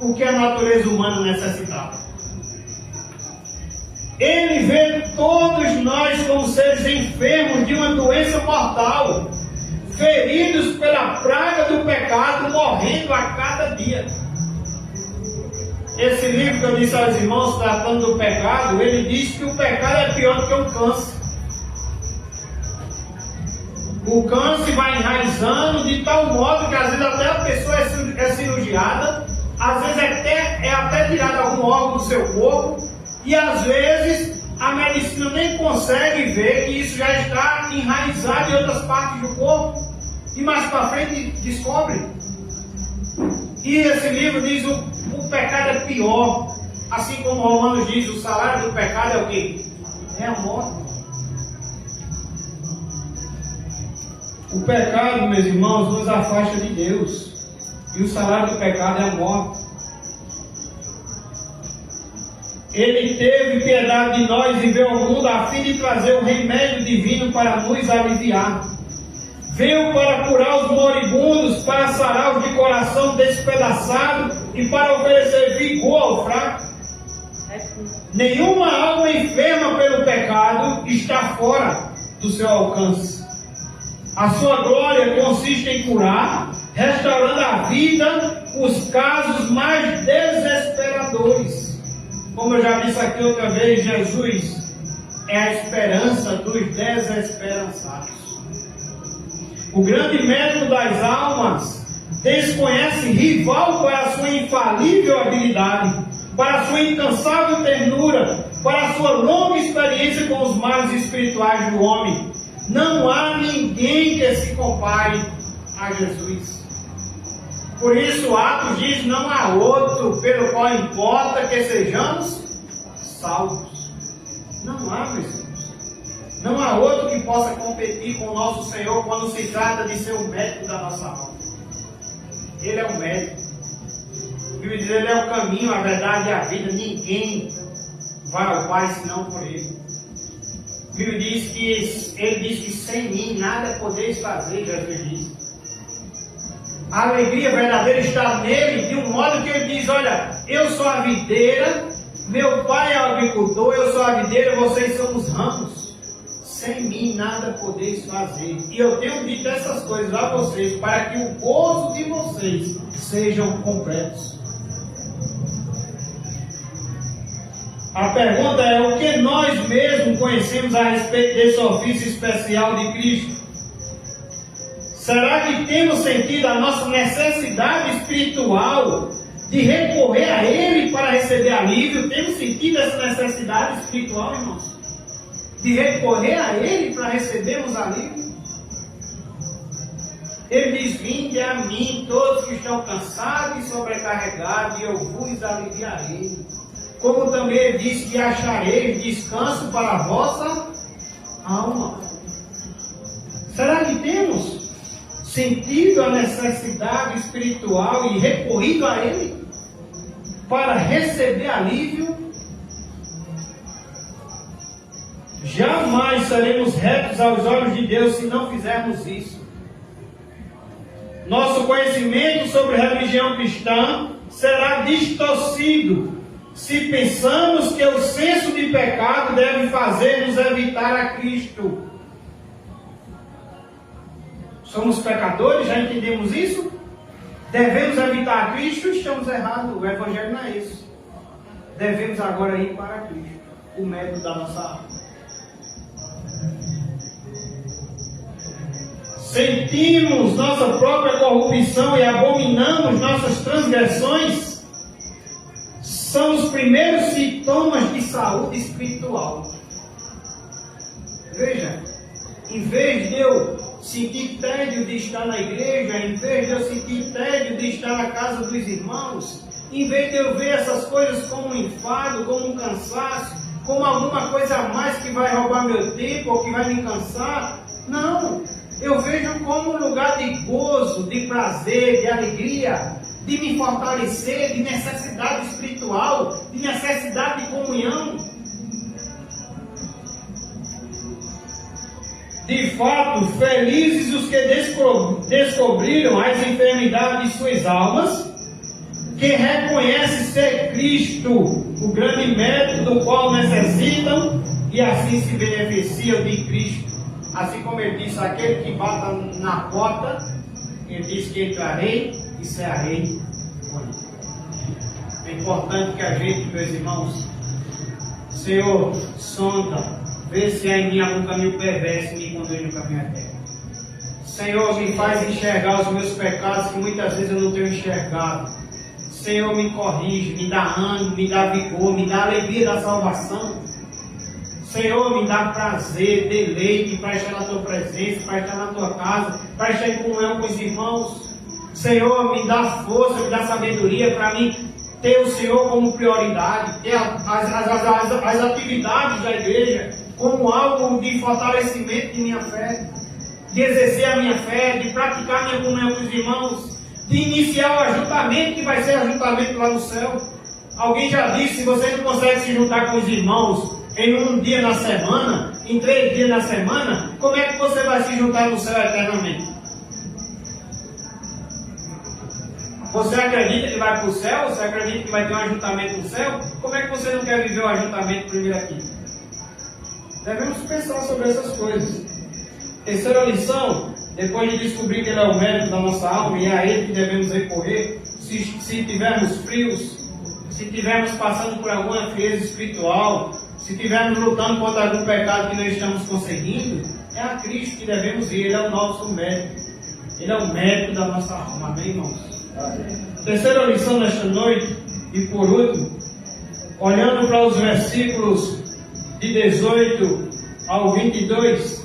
o que a natureza humana necessitava. Ele vê todos nós como seres enfermos de uma doença mortal, feridos pela praga do pecado, morrendo a cada dia. Esse livro que eu disse aos irmãos, tratando do pecado, ele diz que o pecado é pior do que um câncer. O câncer vai enraizando de tal modo que às vezes até a pessoa é cirurgiada, às vezes é até tirado algum órgão do seu corpo, e às vezes a medicina nem consegue ver que isso já está enraizado em outras partes do corpo, e mais para frente descobre. E esse livro diz o pecado é pior, assim como Romanos diz, o salário do pecado é o quê? É a morte. O pecado, meus irmãos, nos afasta de Deus, e o salário do pecado é a morte. Ele teve piedade de nós e veio ao mundo a fim de trazer o remédio divino para nos aliviar. Veio para curar os moribundos, para sarar os de coração despedaçado e para oferecer vigor ao fraco. Nenhuma alma enferma pelo pecado está fora do seu alcance. A sua glória consiste em curar, restaurando a vida, os casos mais desesperadores. Como eu já disse aqui outra vez, Jesus é a esperança dos desesperançados. O grande médico das almas desconhece rival para a sua infalível habilidade, para a sua incansável ternura, para a sua longa experiência com os males espirituais do homem. Não há ninguém que se compare a Jesus. Por isso, Atos diz: não há outro pelo qual importa que sejamos salvos. Não há, meus irmãos. Não há outro que possa competir com o nosso Senhor quando se trata de ser o médico da nossa alma. Ele é o médico. Ele é o caminho, a verdade e a vida. Ninguém vai ao Pai senão por Ele. Ele diz que sem mim nada podeis fazer, Jesus diz. A alegria verdadeira está nele, de um modo que ele diz: olha, eu sou a videira, meu pai é o agricultor, eu sou a videira, vocês são os ramos. Sem mim nada podeis fazer. E eu tenho dito essas coisas a vocês, para que o gozo de vocês sejam completos. A pergunta é: o que nós mesmos conhecemos a respeito desse ofício especial de Cristo? Será que temos sentido a nossa necessidade espiritual de recorrer a Ele para receber alívio? Temos sentido essa necessidade espiritual, irmãos? De recorrer a Ele para recebermos alívio? Ele diz: vinde a mim todos que estão cansados e sobrecarregados, e eu vos aliviarei. Como também ele diz que achareis descanso para a vossa alma. Será que temos sentido a necessidade espiritual e recorrido a Ele para receber alívio? Jamais seremos retos aos olhos de Deus se não fizermos isso. Nosso conhecimento sobre a religião cristã será distorcido se pensamos que o senso de pecado deve fazer-nos evitar a Cristo. Somos pecadores, já entendemos isso? Devemos evitar a Cristo? Estamos errados, o Evangelho não é isso. Devemos agora ir para Cristo, o médico da nossa alma. Sentimos nossa própria corrupção e abominamos nossas transgressões, são os primeiros sintomas de saúde espiritual. Veja, em vez de eu sentir tédio de estar na igreja, em vez de eu sentir tédio de estar na casa dos irmãos, em vez de eu ver essas coisas como um enfado, como um cansaço, como alguma coisa a mais que vai roubar meu tempo ou que vai me cansar, não. Eu vejo como um lugar de gozo, de prazer, de alegria, de me fortalecer, de necessidade espiritual, de necessidade de comunhão. De fato, felizes os que descobriram as enfermidades de suas almas, que reconhecem ser Cristo o grande médico do qual necessitam e assim se beneficiam de Cristo. Assim como ele disse, aquele que bata na porta, ele diz que entrarei e cearei com ele. É importante que a gente, meus irmãos, Senhor, sonda, vê se há em mim algum caminho perverso e me conduz no caminho eterno. Senhor, me faz enxergar os meus pecados que muitas vezes eu não tenho enxergado. Senhor, me corrige, me dá ânimo, me dá vigor, me dá alegria da salvação. Senhor, me dá prazer, deleite para estar na Tua presença, para estar na Tua casa, para estar em comunhão com os irmãos. Senhor, me dá força, me dá sabedoria para mim ter o Senhor como prioridade, ter as atividades da igreja como algo de fortalecimento de minha fé, de exercer a minha fé, de praticar a minha comunhão com os irmãos, de iniciar o ajuntamento que vai ser ajuntamento lá no céu. Alguém já disse, se você não consegue se juntar com os irmãos em um dia na semana, em 3 dias na semana, como é que você vai se juntar no céu eternamente? Você acredita que vai para o céu? Você acredita que vai ter um ajuntamento no céu? Como é que você não quer viver o ajuntamento primeiro aqui? Devemos pensar sobre essas coisas. Terceira lição, depois de descobrir que Ele é o médico da nossa alma e é a Ele que devemos recorrer, se tivermos frios, se estivermos passando por alguma crise espiritual, se estivermos lutando contra algum pecado que não estamos conseguindo, é a Cristo que devemos ir. Ele é o nosso médico. Ele é o médico da nossa alma. Amém, irmãos? Terceira lição nesta noite, e por último, olhando para os versículos de 18 ao 22,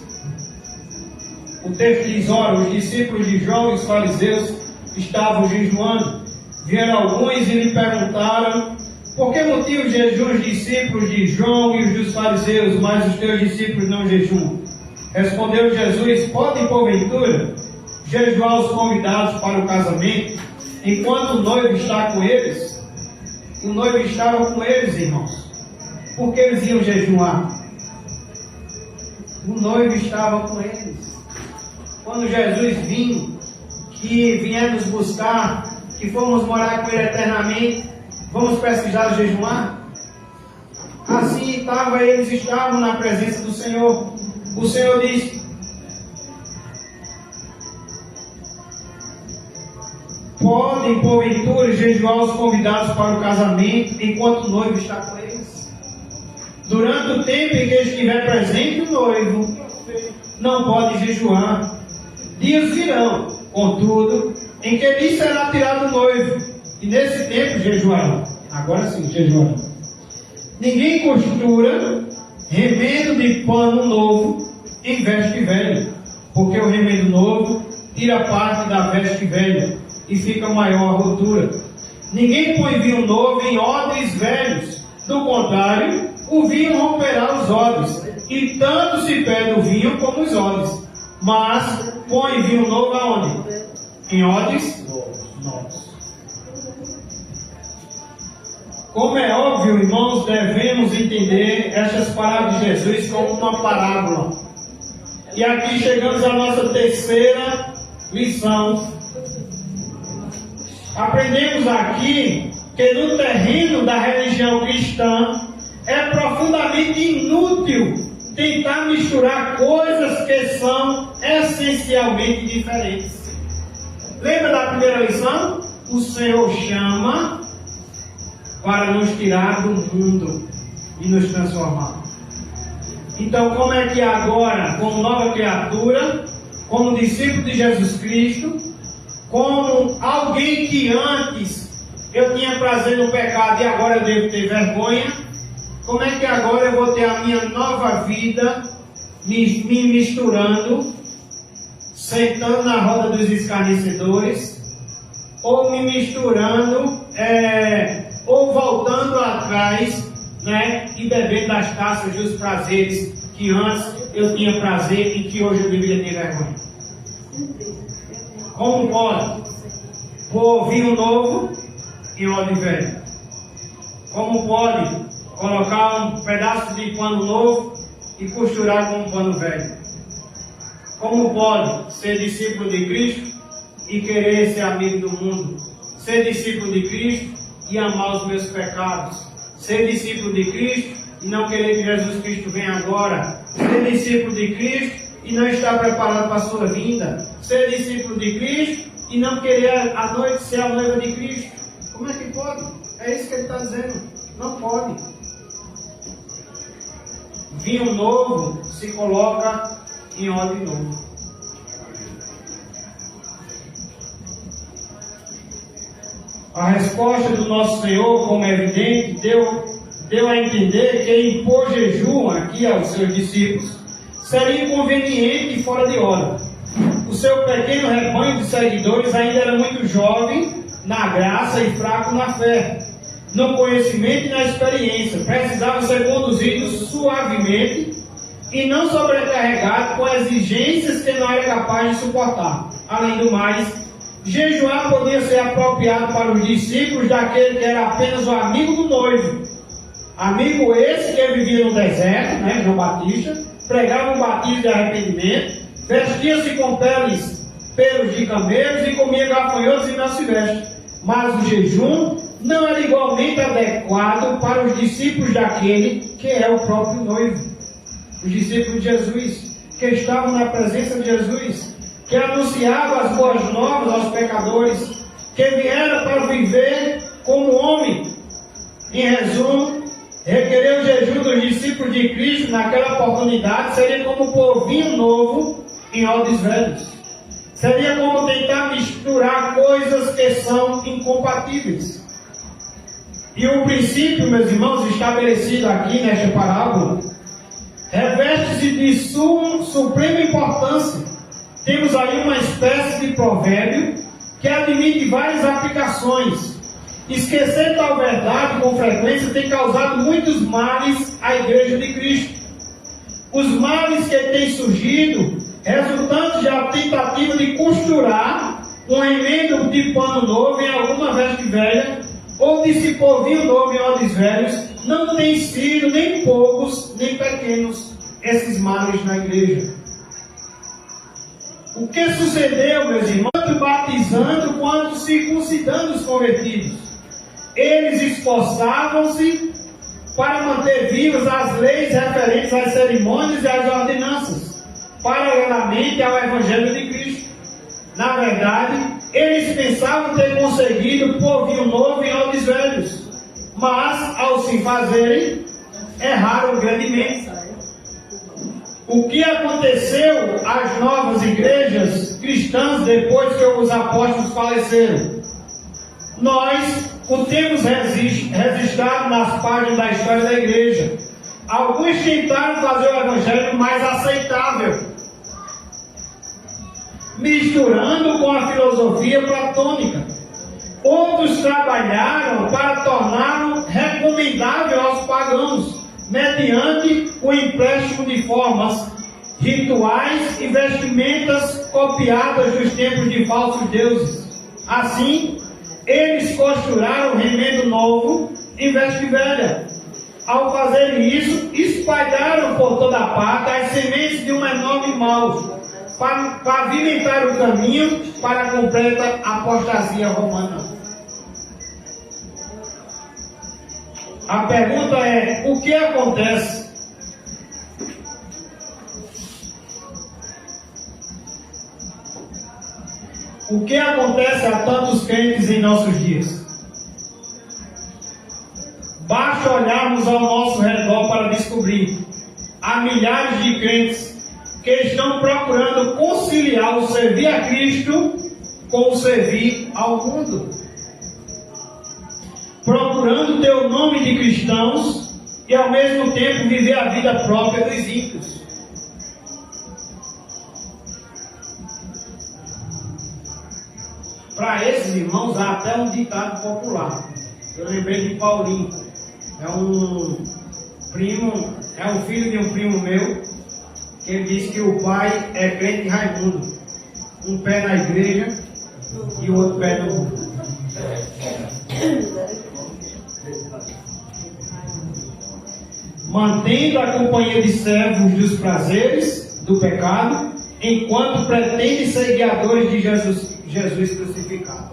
o texto diz: ora, os discípulos de João e os fariseus estavam jejuando. Vieram alguns e lhe perguntaram: por que motivo jejuam os discípulos de João e os dos fariseus, mas os teus discípulos não jejuam? Respondeu Jesus: podem porventura jejuar os convidados para o casamento, enquanto o noivo está com eles? O noivo estava com eles, irmãos. Por que eles iam jejuar? O noivo estava com eles. Quando Jesus vinha, que viemos buscar, que fomos morar com Ele eternamente, vamos precisar jejuar? Assim eles estavam na presença do Senhor. O Senhor diz: podem porventura jejuar os convidados para o casamento, enquanto o noivo está com eles? Durante o tempo em que estiver presente o noivo, não pode jejuar. Dias virão, contudo, em que lhe será tirado o noivo, e nesse tempo jejuarão. Agora sim, jejuarão. Ninguém costura remendo de pano novo em veste velha, porque o remendo novo tira parte da veste velha, e fica maior a rotura. Ninguém põe vinho novo em odres velhos, do contrário, o vinho romperá os odres, e tanto se perde o vinho como os odres. Mas põe vinho novo aonde? Em odres novos. Como é óbvio, irmãos, devemos entender estas palavras de Jesus como uma parábola. E aqui chegamos à nossa terceira lição. Aprendemos aqui que no terreno da religião cristã é profundamente inútil tentar misturar coisas que são essencialmente diferentes. Lembra da primeira lição? O Senhor chama para nos tirar do mundo e nos transformar. Então, como é que agora, como nova criatura, como discípulo de Jesus Cristo, como alguém que antes eu tinha prazer no pecado e agora eu devo ter vergonha, como é que agora eu vou ter a minha nova vida me misturando, sentando na roda dos escarnecedores, ou me misturando, ou voltando atrás, né, e bebendo das taças dos prazeres que antes eu tinha prazer e que hoje eu deveria ter vergonha? Como pode? Vou vinho novo em óleo velho. Como pode colocar um pedaço de pano novo e costurar com um pano velho? Como pode ser discípulo de Cristo e querer ser amigo do mundo? Ser discípulo de Cristo e amar os meus pecados? Ser discípulo de Cristo e não querer que Jesus Cristo venha agora? Ser discípulo de Cristo e não estar preparado para a sua vinda? Ser discípulo de Cristo e não querer à noite ser a noiva de Cristo? Como é que pode? É isso que ele está dizendo. Não pode. Vinho novo se coloca em óleo novo. A resposta do nosso Senhor, como é evidente, deu a entender que impor jejum aqui aos seus discípulos seria inconveniente e fora de hora. O seu pequeno rebanho de seguidores ainda era muito jovem na graça e fraco na fé, no conhecimento e na experiência. Precisavam ser conduzidos suavemente e não sobrecarregados com exigências que não era capaz de suportar. Além do mais, jejuar podia ser apropriado para os discípulos daquele que era apenas o amigo do noivo. Amigo esse que vivia no deserto, né, João Batista, pregava um batismo de arrependimento, vestia-se com pelos de camelos e comia gafanhotos e não se veste. Mas o jejum não era igualmente adequado para os discípulos daquele que é o próprio noivo. Os discípulos de Jesus, que estavam na presença de Jesus, que anunciavam as boas novas aos pecadores, que vieram para viver como homem. Em resumo, requerer o jejum dos discípulos de Cristo naquela oportunidade seria como pôr vinho novo em odres velhos. Seria como tentar misturar coisas que são incompatíveis. E o princípio, meus irmãos, estabelecido aqui nesta parábola, reveste-se de suprema importância. Temos aí uma espécie de provérbio que admite várias aplicações. Esquecer tal verdade com frequência tem causado muitos males à Igreja de Cristo. Os males que têm surgido, resultantes da tentativa de costurar um remendo de pano novo em alguma veste velha, ou de se pôr vinho novo em odres velhos, não têm sido nem poucos, nem pequenos esses males na igreja. O que sucedeu, meus irmãos, tanto batizando quanto circuncidando os convertidos? Eles esforçavam-se para manter vivas as leis referentes às cerimônias e às ordenanças, paralelamente ao Evangelho de Cristo. Na verdade, eles pensavam ter conseguido pôr vinho novo em odres velhos, mas, ao se fazerem, erraram grandemente. O que aconteceu às novas igrejas cristãs depois que os apóstolos faleceram? Nós o temos registrado nas páginas da história da igreja. Alguns tentaram fazer o evangelho mais aceitável, misturando com a filosofia platônica. Outros trabalharam para torná-lo recomendável aos pagãos, mediante o empréstimo de formas, rituais e vestimentas copiadas dos templos de falsos deuses. Assim, eles costuraram remendo novo em veste velha. Ao fazerem isso, espalharam por toda parte as sementes de um enorme mal, para pavimentar o caminho para a completa apostasia romana. A pergunta é: o que acontece? O que acontece a tantos crentes em nossos dias? Basta olharmos ao nosso redor para descobrir há milhares de crentes que estão procurando conciliar o servir a Cristo com o servir ao mundo, procurando ter o nome de cristãos e ao mesmo tempo viver a vida própria dos ímpios. Para esses irmãos há até um ditado popular. Eu lembrei de Paulinho. É um filho de um primo meu, que ele disse que o pai é crente Raimundo. Um pé na igreja e o outro pé no mundo. Mantendo a companhia de servos dos prazeres do pecado, enquanto pretende ser guiadores de Jesus crucificado.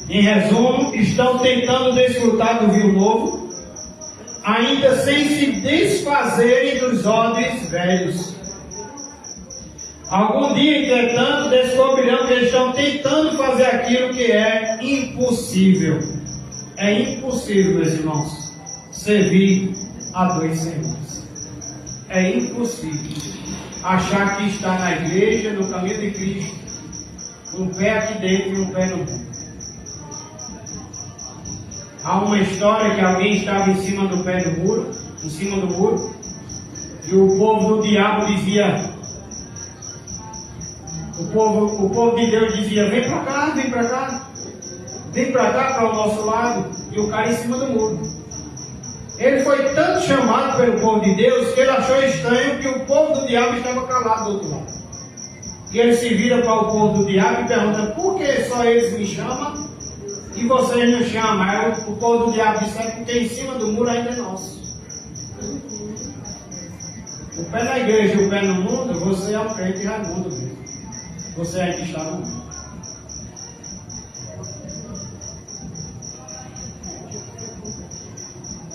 Em resumo, estão tentando desfrutar do vinho novo, ainda sem se desfazerem dos odres velhos. Algum dia, entretanto, descobrirão que estão tentando fazer aquilo que é impossível. É impossível, meus irmãos, servir a dois senhores. É impossível achar que está na igreja, no caminho de Cristo, um pé aqui dentro e um pé no mundo. Há uma história que alguém estava em cima do pé do muro, em cima do muro, e o povo do diabo dizia, o povo de Deus dizia: vem para cá, vem para cá, vem para cá, para o nosso lado, e o cara em cima do muro. Ele foi tanto chamado pelo povo de Deus que ele achou estranho que o povo do diabo estava calado do outro lado. E ele se vira para o povo do diabo e pergunta: por que só eles me chamam e vocês não chamam? Aí o povo do diabo disse: é porque em cima do muro ainda é nosso. O pé na igreja e o pé no mundo, você é um crente Raimundo mesmo. Você ainda está no mundo.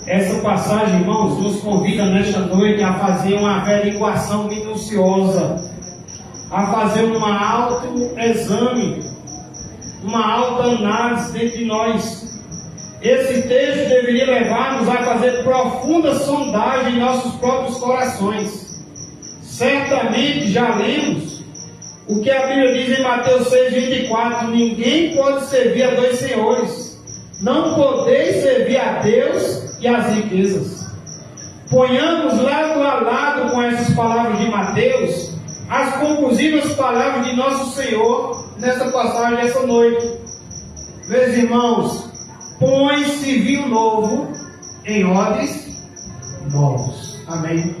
Essa passagem, irmãos, nos convida nesta noite a fazer uma averiguação minuciosa, a fazer um autoexame, uma autoanálise dentro de nós. Esse texto deveria levar-nos a fazer profunda sondagem em nossos próprios corações. Certamente já lemos o que a Bíblia diz em Mateus 6,24: ninguém pode servir a dois senhores. Não podeis servir a Deus e as riquezas. Ponhamos lado a lado com essas palavras de Mateus as conclusivas palavras de nosso Senhor nessa passagem dessa noite. Meus irmãos, põe-se vinho novo em odres novos. Amém.